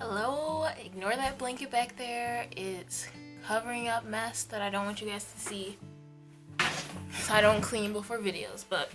Hello, ignore that blanket back there. It's covering up mess that I don't want you guys to see, so I don't clean before videos. But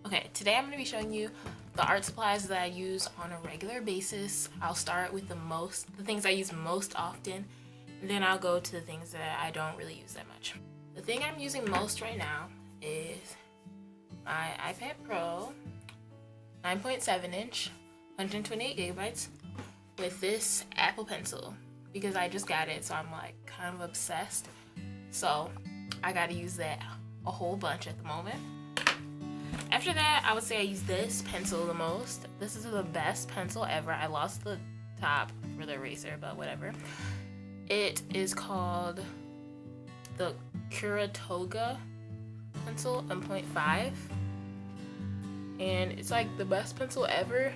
okay, today I'm going to be showing you the art supplies that I use on a regular basis. I'll start with the things I use most often, and then I'll go to the things that I don't really use that much. The thing I'm using most right now is my iPad Pro 9.7 inch, 128 gigabytes. With this Apple Pencil because I just got it, so I'm like kind of obsessed. So I gotta use that a whole bunch at the moment. After that, I would say I use this pencil the most. This is the best pencil ever. I lost the top for the eraser, but whatever. It is called the Kuratoga pencil 1.5, and it's like the best pencil ever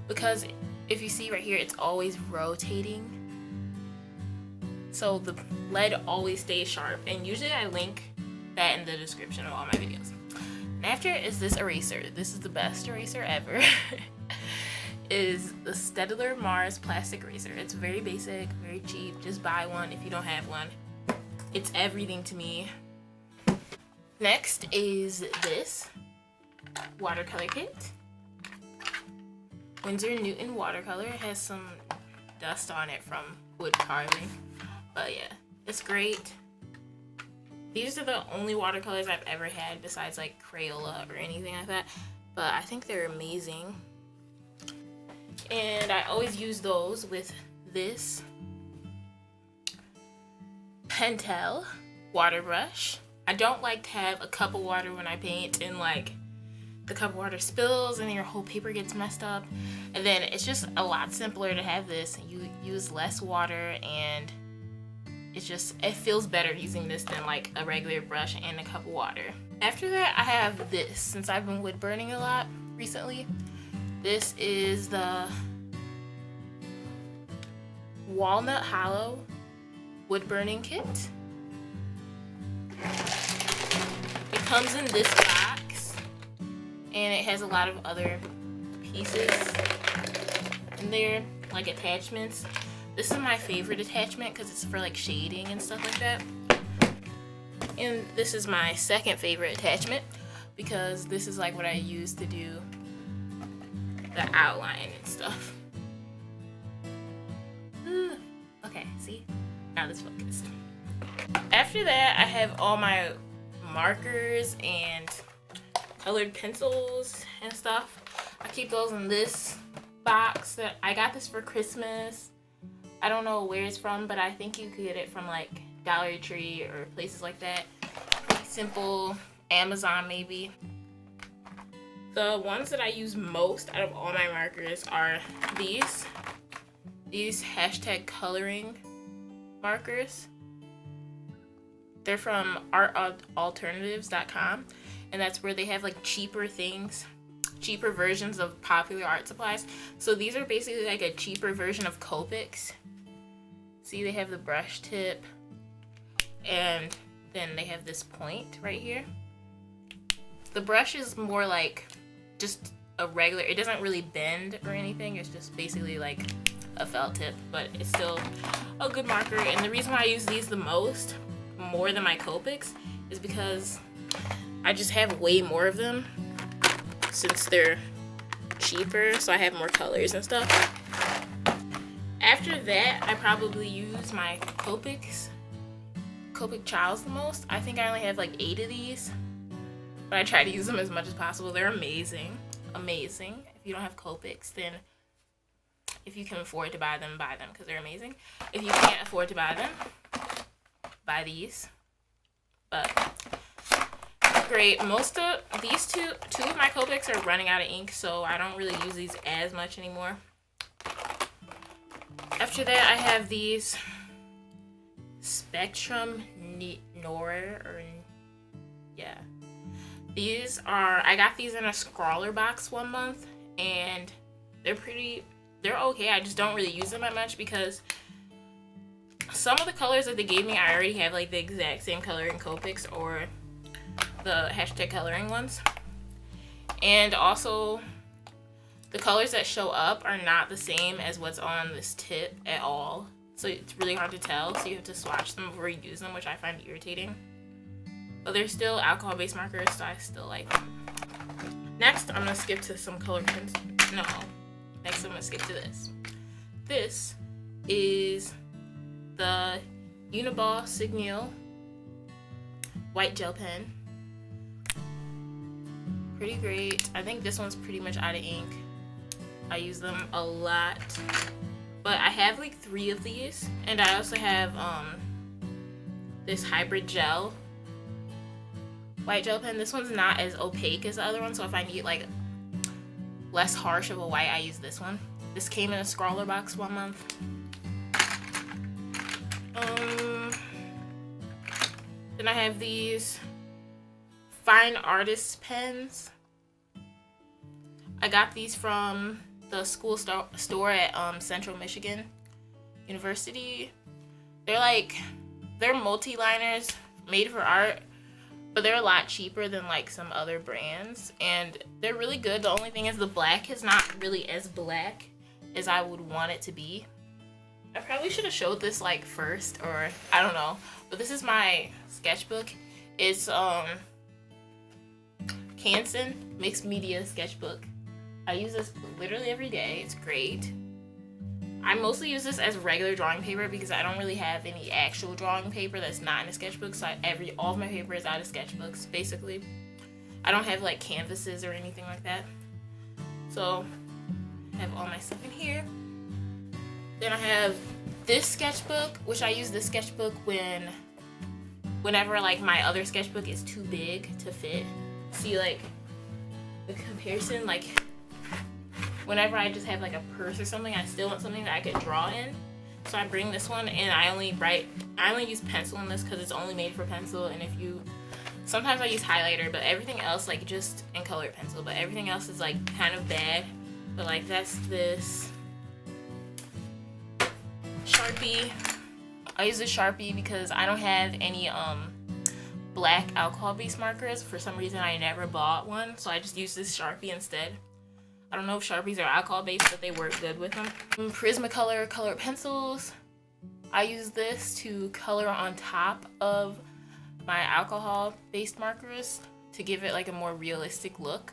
because if you see right here, it's always rotating, so the lead always stays sharp, and usually I link that in the description of all my videos. And after is this eraser. This is the best eraser ever. Is the Staedtler Mars plastic eraser. It's very basic, very cheap. Just buy one if you don't have one. It's everything to me. Next is this watercolor kit. Winsor Newton watercolor. It has some dust on it from wood carving, but yeah, it's great. These are the only watercolors I've ever had besides like Crayola or anything like that, but I think they're amazing, and I always use those with this Pentel water brush. I don't like to have a cup of water when I paint, and like the cup of water spills and your whole paper gets messed up, and then it's just a lot simpler to have this. You use less water, and it feels better using this than like a regular brush and a cup of water. After that, I have this. Since I've been wood burning a lot recently, this is the Walnut Hollow wood burning kit. It comes in this box, and it has a lot of other pieces in there, like attachments. This is my favorite attachment because it's for like shading and stuff like that. And this is my second favorite attachment because this is like what I use to do the outline and stuff. Okay, see? Now this focused. After that, I have all my markers and colored pencils and stuff. I keep those in this box. That I got this for Christmas. I don't know where it's from, but I think you could get it from like Dollar Tree or places like that. Pretty simple. Amazon maybe. The ones that I use most out of all my markers are these hashtag coloring markers. They're from artalternatives.com, and that's where they have like cheaper versions of popular art supplies. So these are basically like a cheaper version of Copics. See, they have the brush tip, and then they have this point right here. The brush is more like just a regular, it doesn't really bend or anything. It's just basically like a felt tip, but it's still a good marker. And the reason why I use these the most, more than my Copics, is because I just have way more of them since they're cheaper, so I have more colors and stuff. After that, I probably use my Copic Childs the most. I think I only have like 8 of these, but I try to use them as much as possible. They're amazing. Amazing. If you don't have Copics, then if you can afford to buy them because they're amazing. If you can't afford to buy them, buy these. But great. Most of these two of my Copics are running out of ink, so I don't really use these as much anymore. After that, I have these Spectrum Noir, these are, I got these in a scrawler box one month, and they're okay. I just don't really use them that much because some of the colors that they gave me, I already have like the exact same color in Copics or the hashtag coloring ones. And also the colors that show up are not the same as what's on this tip at all. So it's really hard to tell. So you have to swatch them before you use them, which I find irritating. But they're still alcohol-based markers, so I still like them. Next, I'm gonna skip to some color pens. No, next I'm gonna skip to this. This is the Uniball Signal white gel pen. Pretty great. I think this one's pretty much out of ink. I use them a lot. But I have like 3 of these, and I also have this hybrid gel white gel pen. This one's not as opaque as the other one, so if I need like less harsh of a white, I use this one. This came in a scrawler box 1 month. Then I have these fine artist pens. I got these from the school store at Central Michigan University. They're multi-liners made for art, but they're a lot cheaper than like some other brands, and they're really good. The only thing is the black is not really as black as I would want it to be. I probably should have showed this like first, or I don't know, but this is my sketchbook. It's Canson Mixed Media Sketchbook. I use this literally every day. It's great. I mostly use this as regular drawing paper because I don't really have any actual drawing paper that's not in a sketchbook. So all of my paper is out of sketchbooks, basically. I don't have like canvases or anything like that. So I have all my stuff in here. Then I have this sketchbook, which I use this sketchbook whenever like my other sketchbook is too big to fit. See like the comparison, like whenever I just have like a purse or something, I still want something that I could draw in. So I bring this one, and I only use pencil in this because it's only made for pencil. And sometimes I use highlighter, but everything else, like just in colored pencil, but everything else is like kind of bad. But like that's this Sharpie. I use a Sharpie because I don't have any black alcohol-based markers. For some reason, I never bought one, so I just use this Sharpie instead. I don't know if Sharpies are alcohol-based, but they work good with them. Prismacolor colored pencils. I use this to color on top of my alcohol-based markers to give it like a more realistic look.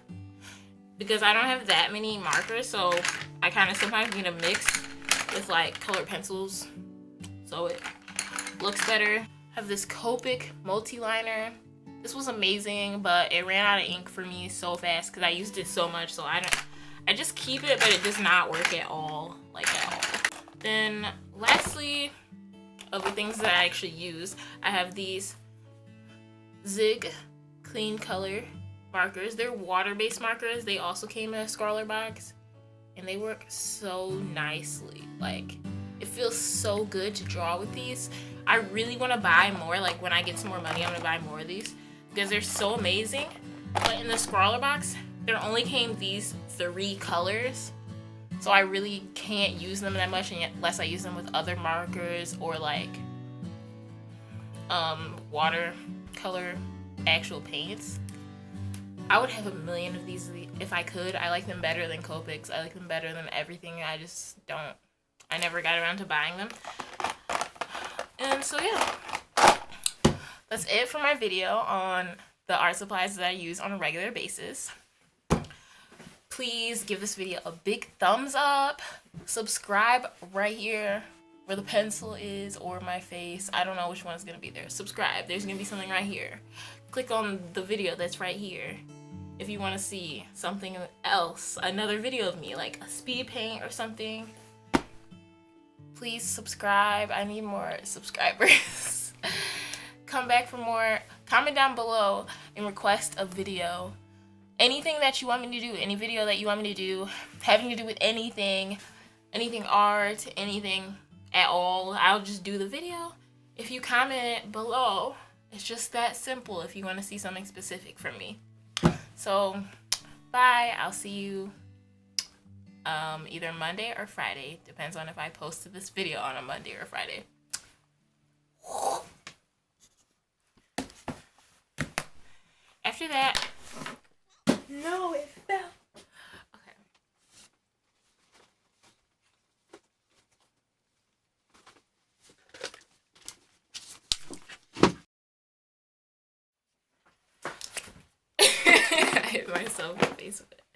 Because I don't have that many markers, so I kind of sometimes need a mix with like colored pencils so it looks better. I have this Copic multi-liner. This was amazing, but it ran out of ink for me so fast because I used it so much, so I just keep it, but it does not work at all, like at all. Then lastly, of the things that I actually use, I have these Zig Clean Color markers. They're water-based markers. They also came in a scrawler box, and they work so nicely. Like, it feels so good to draw with these. I really want to buy more. Like, when I get some more money, I'm going to buy more of these because they're so amazing. But in the scrawler box, there only came these 3 colors, so I really can't use them that much unless I use them with other markers or like watercolor actual paints. I would have a million of these if I could. I like them better than Copics. I like them better than everything. I never got around to buying them. And so yeah, that's it for my video on the art supplies that I use on a regular basis. Please give this video a big thumbs up. Subscribe right here where the pencil is, or my face. I don't know which one is going to be there. Subscribe. There's going to be something right here. Click on the video that's right here if you want to see something else, another video of me, like a speed paint or something. Please subscribe. I need more subscribers. Come back for more. Comment down below and request a video. Anything that you want me to do, any video that you want me to do, having to do with anything art, anything at all, I'll just do the video. If you comment below, it's just that simple if you want to see something specific from me. So, bye. I'll see you either Monday or Friday. Depends on if I posted this video on a Monday or Friday. After that, no, it fell. Okay. hit myself in the face with it.